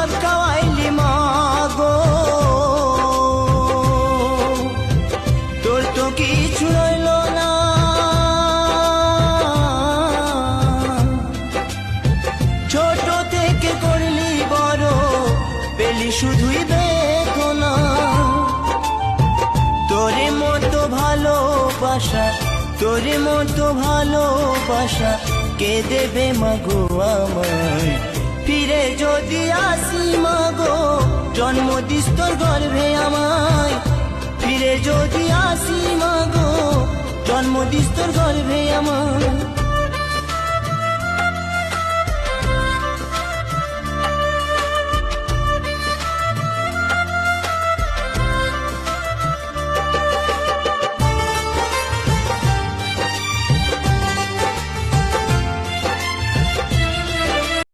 ভাত খাওয়াইলি মা গো, তোর তো কিছু রইল না। ছোট থেকে করলি বড়, পেলি শুধুই বেদনা। তোরে মতো ভালোবাসা, তোরে মতো ভালোবাসা কে দেবে মাগো আমায়। ফিরে যদি আসি মাগো, জন্ম দিস তোর গর্ভে আমায়। ফিরে যদি আসি মাগো, জন্ম দিস তোর গর্ভে আমায়।